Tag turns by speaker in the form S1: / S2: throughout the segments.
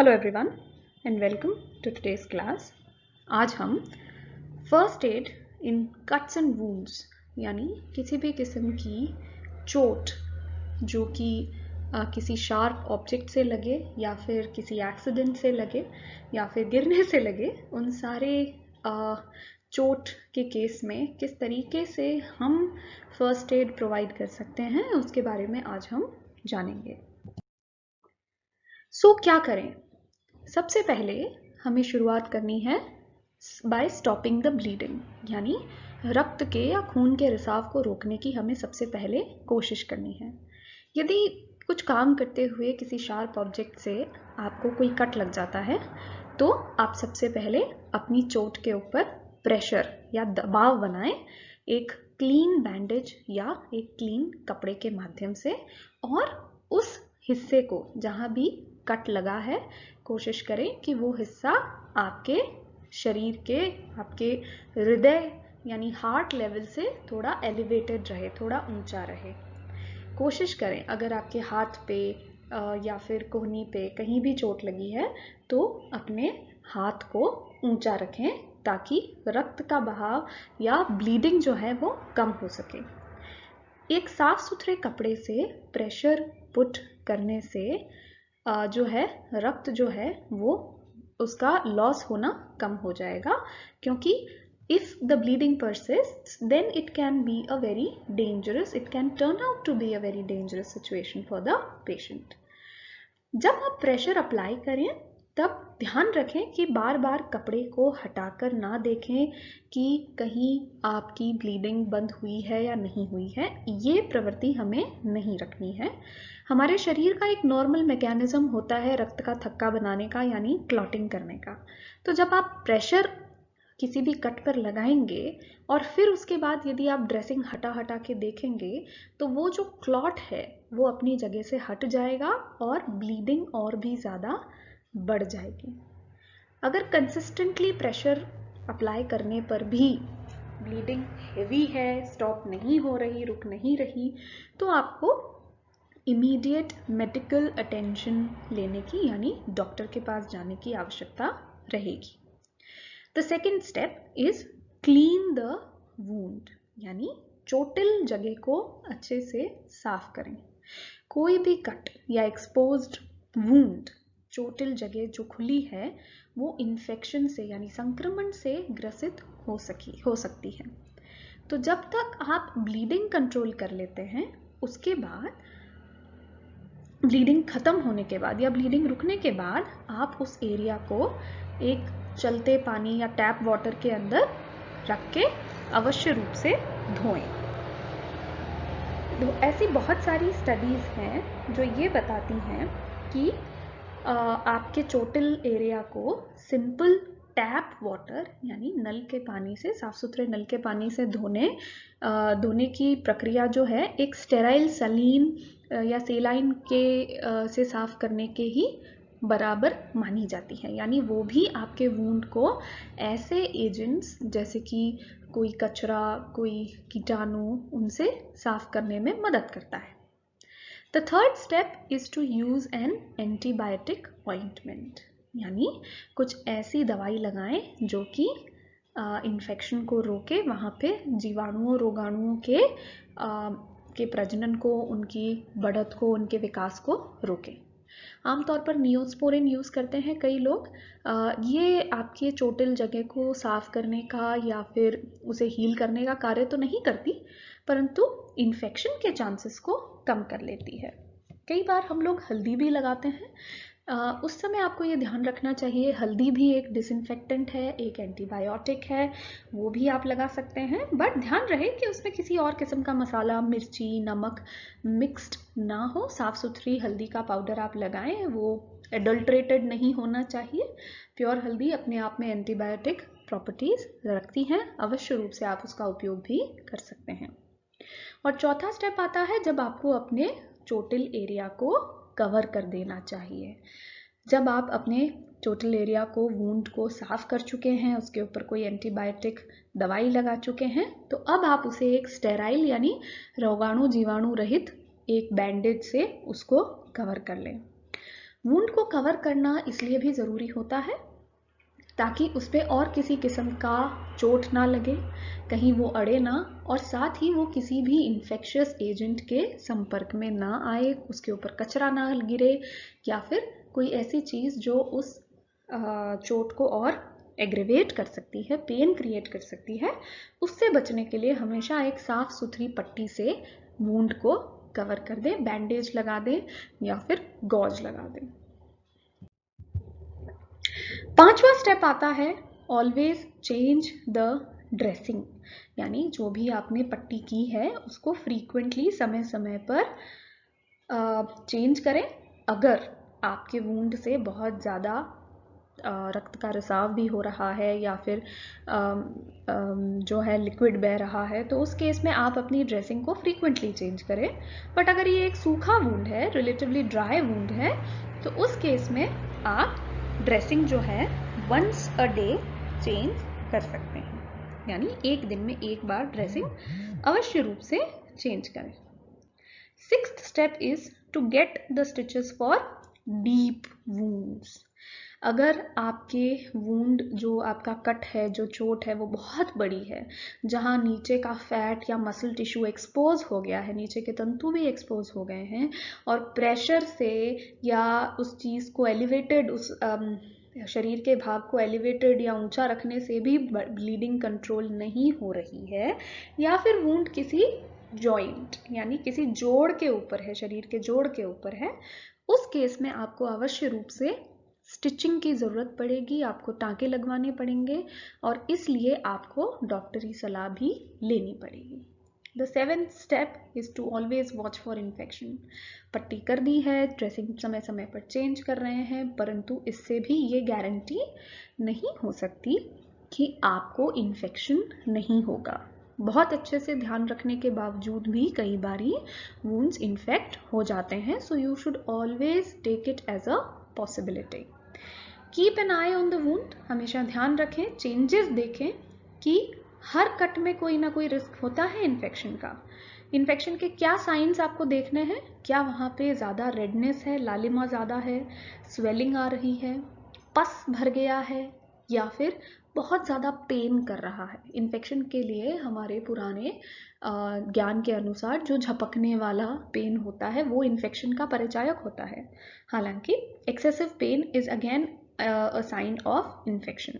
S1: Hello everyone and welcome to today's class. आज हम first aid in cuts and wounds यानी किसी भी किस्म की चोट जो कि किसी शार्प ऑब्जेक्ट से लगे या फिर किसी एक्सीडेंट से लगे या फिर गिरने से लगे, उन सारे चोट के केस में किस तरीके से हम फर्स्ट एड प्रोवाइड कर सकते हैं उसके बारे में आज हम जानेंगे। क्या करें? सबसे पहले हमें शुरुआत करनी है बाय स्टॉपिंग द ब्लीडिंग, यानी रक्त के या खून के रिसाव को रोकने की हमें सबसे पहले कोशिश करनी है। यदि कुछ काम करते हुए किसी शार्प ऑब्जेक्ट से आपको कोई कट लग जाता है तो आप सबसे पहले अपनी चोट के ऊपर प्रेशर या दबाव बनाएं एक क्लीन बैंडेज या एक क्लीन कपड़े के माध्यम से, और उस हिस्से को जहाँ भी कट लगा है कोशिश करें कि वो हिस्सा आपके शरीर के, आपके हृदय यानी हार्ट लेवल से थोड़ा एलिवेटेड रहे, थोड़ा ऊंचा रहे। कोशिश करें अगर आपके हाथ पे या फिर कोहनी पे कहीं भी चोट लगी है तो अपने हाथ को ऊंचा रखें ताकि रक्त का बहाव या ब्लीडिंग जो है वो कम हो सके। एक साफ सुथरे कपड़े से प्रेशर पुट करने से जो है रक्त जो है वो उसका लॉस होना कम हो जाएगा, क्योंकि if the bleeding persists then it can be a very dangerous, it can turn out to be a very dangerous situation for the patient. जब आप प्रेशर अप्लाई करें तब ध्यान रखें कि बार बार कपड़े को हटाकर ना देखें कि कहीं आपकी ब्लीडिंग बंद हुई है या नहीं हुई है। ये प्रवृत्ति हमें नहीं रखनी है। हमारे शरीर का एक नॉर्मल मैकेनिज्म होता है रक्त का थक्का बनाने का, यानी क्लॉटिंग करने का। तो जब आप प्रेशर किसी भी कट पर लगाएंगे और फिर उसके बाद यदि आप ड्रेसिंग हटा हटा के देखेंगे तो वो जो क्लॉट है वो अपनी जगह से हट जाएगा और ब्लीडिंग और भी ज़्यादा बढ़ जाएगी। अगर कंसिस्टेंटली प्रेशर अप्लाई करने पर भी ब्लीडिंग हेवी है, स्टॉप नहीं हो रही, रुक नहीं रही, तो आपको इमीडिएट मेडिकल अटेंशन लेने की यानी डॉक्टर के पास जाने की आवश्यकता रहेगी। The second step is clean the wound, यानी चोटिल जगह को अच्छे से साफ करें। कोई भी कट या एक्सपोज्ड वूंड, चोटिल जगह जो खुली है, वो इन्फेक्शन से यानी संक्रमण से ग्रसित हो सकती है। तो जब तक आप ब्लीडिंग कंट्रोल कर लेते हैं, उसके बाद ब्लीडिंग खत्म होने के बाद या ब्लीडिंग रुकने के बाद आप उस एरिया को एक चलते पानी या टैप वाटर के अंदर रख के अवश्य रूप से धोएं। तो ऐसी बहुत सारी स्टडीज़ हैं जो ये बताती हैं कि आपके चोटिल एरिया को सिंपल टैप वाटर यानी नल के पानी से, साफ सुथरे नल के पानी से धोने की प्रक्रिया जो है एक स्टेराइल सलीन या सेलाइन के से साफ करने के ही बराबर मानी जाती है। यानी वो भी आपके वूंड को ऐसे एजेंट्स जैसे कि कोई कचरा, कोई कीटाणु, उनसे साफ करने में मदद करता है। The third step is to use an antibiotic ointment, यानी कुछ ऐसी दवाई लगाएं जो कि इन्फेक्शन को रोके, वहाँ पे जीवाणुओं, रोगाणुओं के प्रजनन को, उनकी बढ़त को, उनके विकास को रोके। आमतौर पर नियोस्पोरिन यूज़ करते हैं कई लोग। ये आपके चोटिल जगह को साफ करने का या फिर उसे हील करने का कार्य तो नहीं करती, परंतु इन्फेक्शन के चांसेस को कम कर लेती है। कई बार हम लोग हल्दी भी लगाते हैं। उस समय आपको ये ध्यान रखना चाहिए, हल्दी भी एक डिसइंफेक्टेंट है, एक एंटीबायोटिक है, वो भी आप लगा सकते हैं, बट ध्यान रहे कि उसमें किसी और किस्म का मसाला, मिर्ची, नमक मिक्स्ड ना हो। साफ़ सुथरी हल्दी का पाउडर आप लगाएं, वो एडल्ट्रेटेड नहीं होना चाहिए। प्योर हल्दी अपने आप में एंटीबायोटिक प्रॉपर्टीज़ रखती हैं, अवश्य रूप से आप उसका उपयोग भी कर सकते हैं। और चौथा स्टेप आता है जब आपको अपने चोटिल एरिया को कवर कर देना चाहिए। जब आप अपने चोटिल एरिया को, वूंड को साफ कर चुके हैं, उसके ऊपर कोई एंटीबायोटिक दवाई लगा चुके हैं, तो अब आप उसे एक स्टेराइल यानी रोगाणु जीवाणु रहित एक बैंडेज से उसको कवर कर लें। वुंड को कवर करना इसलिए भी ज़रूरी होता है ताकि उस पर और किसी किस्म का चोट ना लगे, कहीं वो अड़े ना, और साथ ही वो किसी भी इन्फेक्शियस एजेंट के संपर्क में ना आए, उसके ऊपर कचरा ना गिरे या फिर कोई ऐसी चीज़ जो उस चोट को और एग्रेवेट कर सकती है, पेन क्रिएट कर सकती है। उससे बचने के लिए हमेशा एक साफ सुथरी पट्टी से वुंड को कवर कर दें, बैंडेज लगा दें या फिर गॉज लगा दें। 5वां स्टेप आता है ऑलवेज चेंज द ड्रेसिंग, यानी जो भी आपने पट्टी की है उसको फ्रीक्वेंटली समय समय पर चेंज करें। अगर आपके वुंड से बहुत ज़्यादा रक्त का रिसाव भी हो रहा है या फिर जो है लिक्विड बह रहा है, तो उस केस में आप अपनी ड्रेसिंग को फ्रीक्वेंटली चेंज करें। बट अगर ये एक सूखा वुंड है, रिलेटिवली ड्राई वुंड है, तो उस केस में आप ड्रेसिंग जो है वंस अ डे चेंज कर सकते हैं, यानी एक दिन में एक बार ड्रेसिंग अवश्य रूप से चेंज करें। 6th step is to get the stitches for deep wounds. अगर आपके वुंड, जो आपका कट है, जो चोट है, वो बहुत बड़ी है, जहाँ नीचे का फैट या मसल टिश्यू एक्सपोज हो गया है, नीचे के तंतु भी एक्सपोज हो गए हैं, और प्रेशर से या उस चीज़ को एलिवेटेड, उस शरीर के भाग को एलिवेटेड या ऊंचा रखने से भी ब्लीडिंग कंट्रोल नहीं हो रही है, या फिर वुंड किसी जॉइंट यानी किसी जोड़ के ऊपर है, शरीर के जोड़ के ऊपर है, उस केस में आपको अवश्य रूप से स्टिचिंग की ज़रूरत पड़ेगी, आपको टाँके लगवाने पड़ेंगे और इसलिए आपको डॉक्टरी सलाह भी लेनी पड़ेगी। The 7th step is to always watch for infection. पट्टी कर दी है, ड्रेसिंग समय समय पर चेंज कर रहे हैं, परंतु इससे भी ये गारंटी नहीं हो सकती कि आपको इन्फेक्शन नहीं होगा। बहुत अच्छे से ध्यान रखने के बावजूद भी कई बारी वुंड्स इन्फेक्ट हो जाते हैं, so you should always take it as a possibility. Keep an eye on the wound, हमेशा ध्यान रखें, चेंजेस देखें कि हर कट में कोई ना कोई रिस्क होता है इन्फेक्शन का। इन्फेक्शन के क्या साइंस आपको देखने हैं, क्या वहाँ पे ज़्यादा रेडनेस है, लालिमा ज़्यादा है, स्वेलिंग आ रही है, पस भर गया है, या फिर बहुत ज़्यादा पेन कर रहा है। इन्फेक्शन के लिए हमारे पुराने ज्ञान के अनुसार जो झपकने वाला पेन होता है वो इन्फेक्शन का परिचायक होता है। हालांकि excessive pain is again a sign of infection.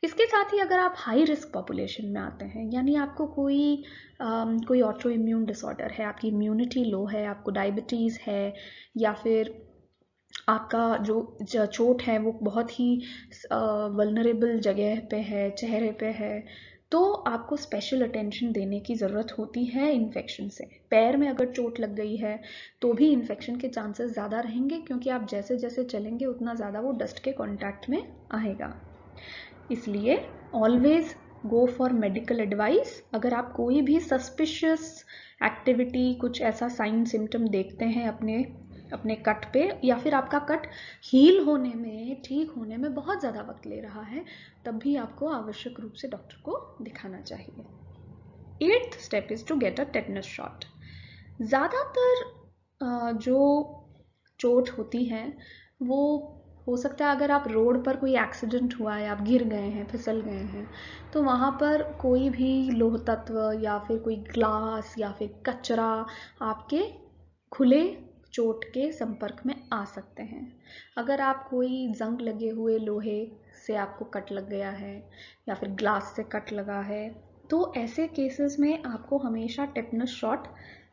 S1: इसके साथ ही अगर आप हाई रिस्क पॉपुलेशन में आते हैं, यानी आपको कोई ऑटो इम्यून डिसऑर्डर है, आपकी इम्यूनिटी लो है, आपको डायबिटीज़ है, या फिर आपका जो चोट है वो बहुत ही वल्नरेबल जगह पे है, चेहरे पे है, तो आपको स्पेशल अटेंशन देने की ज़रूरत होती है इन्फेक्शन से। पैर में अगर चोट लग गई है तो भी इन्फेक्शन के चांसेस ज़्यादा रहेंगे, क्योंकि आप जैसे जैसे चलेंगे उतना ज़्यादा वो डस्ट के कांटेक्ट में आएगा। इसलिए always go for medical advice. अगर आप कोई भी सस्पिशियस एक्टिविटी, कुछ ऐसा साइन सिम्टम देखते हैं अपने कट पे, या फिर आपका कट हील होने में, ठीक होने में बहुत ज़्यादा वक्त ले रहा है, तब भी आपको आवश्यक रूप से डॉक्टर को दिखाना चाहिए। 8th step is to get a tetanus shot. ज़्यादातर जो चोट होती है वो हो सकता है अगर आप रोड पर कोई एक्सीडेंट हुआ है, आप गिर गए हैं, फिसल गए हैं, तो वहाँ पर कोई भी लोह तत्व या फिर कोई ग्लास या फिर कचरा आपके खुले चोट के संपर्क में आ सकते हैं। अगर आप कोई जंग लगे हुए लोहे से आपको कट लग गया है या फिर ग्लास से कट लगा है, तो ऐसे केसेस में आपको हमेशा टेटनस शॉट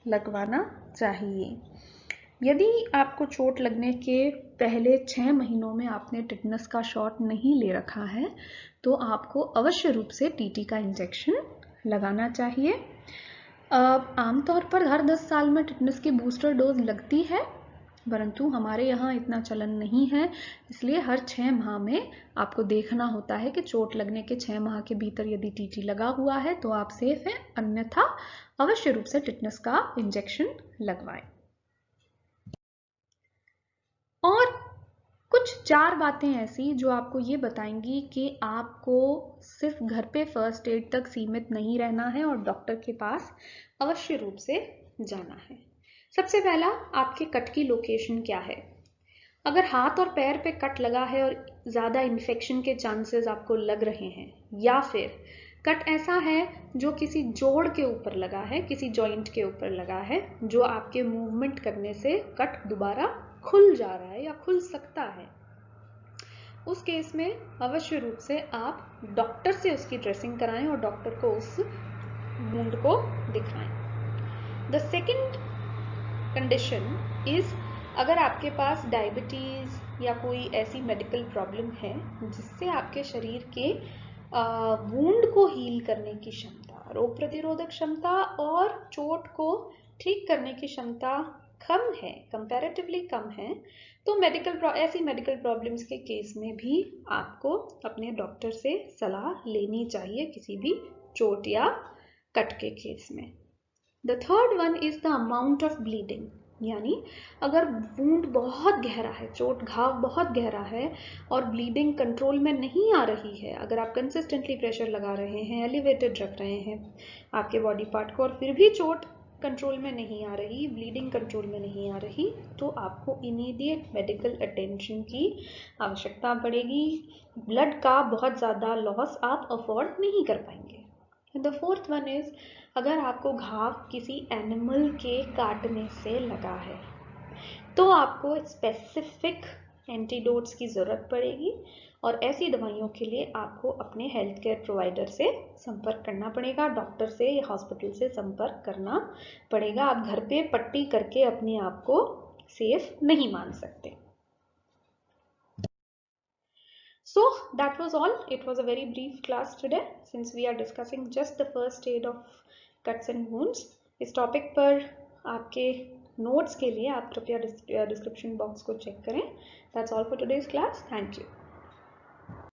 S1: लगवाना चाहिए। यदि आपको चोट लगने के पहले 6 महीनों में आपने टिटनस का शॉट नहीं ले रखा है, तो आपको अवश्य रूप से टीटी का इंजेक्शन लगाना चाहिए। आमतौर पर हर 10 साल में टिटनस की बूस्टर डोज लगती है, परंतु हमारे यहाँ इतना चलन नहीं है, इसलिए हर 6 माह में आपको देखना होता है कि चोट लगने के 6 माह के भीतर यदि टीटी लगा हुआ है तो आप सेफ हैं, अन्यथा अवश्य रूप से टिटनस का इंजेक्शन लगवाएं। और कुछ 4 बातें ऐसी जो आपको ये बताएंगी कि आपको सिर्फ घर पे फर्स्ट एड तक सीमित नहीं रहना है और डॉक्टर के पास अवश्य रूप से जाना है। सबसे पहला, आपके कट की लोकेशन क्या है। अगर हाथ और पैर पे कट लगा है और ज़्यादा इन्फेक्शन के चांसेस आपको लग रहे हैं, या फिर कट ऐसा है जो किसी जोड़ के ऊपर लगा है, किसी जॉइंट के ऊपर लगा है, जो आपके मूवमेंट करने से कट दोबारा खुल जा रहा है या खुल सकता है, उस केस में अवश्य रूप से आप डॉक्टर से उसकी ड्रेसिंग कराएं और डॉक्टर को उस वुंड को दिखाएं। द सेकेंड कंडीशन इज, अगर आपके पास डायबिटीज़ या कोई ऐसी मेडिकल प्रॉब्लम है जिससे आपके शरीर के वुंड को हील करने की क्षमता, रोग प्रतिरोधक क्षमता और चोट को ठीक करने की क्षमता कम है, कंपैरेटिवली कम है, तो ऐसी मेडिकल प्रॉब्लम्स के केस में भी आपको अपने डॉक्टर से सलाह लेनी चाहिए किसी भी चोट या कट के केस में। The third one is the amount of bleeding, यानी अगर वुंड बहुत गहरा है, चोट घाव बहुत गहरा है और ब्लीडिंग कंट्रोल में नहीं आ रही है, अगर आप कंसिस्टेंटली प्रेशर लगा रहे हैं, एलिवेटेड रख रहे हैं आपके बॉडी पार्ट को और फिर भी चोट कंट्रोल में नहीं आ रही, ब्लीडिंग कंट्रोल में नहीं आ रही, तो आपको इमीडिएट मेडिकल अटेंशन की आवश्यकता पड़ेगी। ब्लड का बहुत ज़्यादा लॉस आप अफोर्ड नहीं कर पाएंगे। द फोर्थ वन इज, अगर आपको घाव किसी एनिमल के काटने से लगा है तो आपको स्पेसिफिक एंटीडोट्स की ज़रूरत पड़ेगी और ऐसी दवाइयों के लिए आपको अपने हेल्थ केयर प्रोवाइडर से संपर्क करना पड़ेगा, डॉक्टर से या हॉस्पिटल से संपर्क करना पड़ेगा। आप घर पे पट्टी करके अपने आप को सेफ नहीं मान सकते। So that was all. It was a very brief class today since we are discussing just the first aid of cuts and wounds. इस टॉपिक पर आपके नोट्स के लिए आप कृपया डिस्क्रिप्शन बॉक्स को चेक करें। That's all for today's class. Thank you.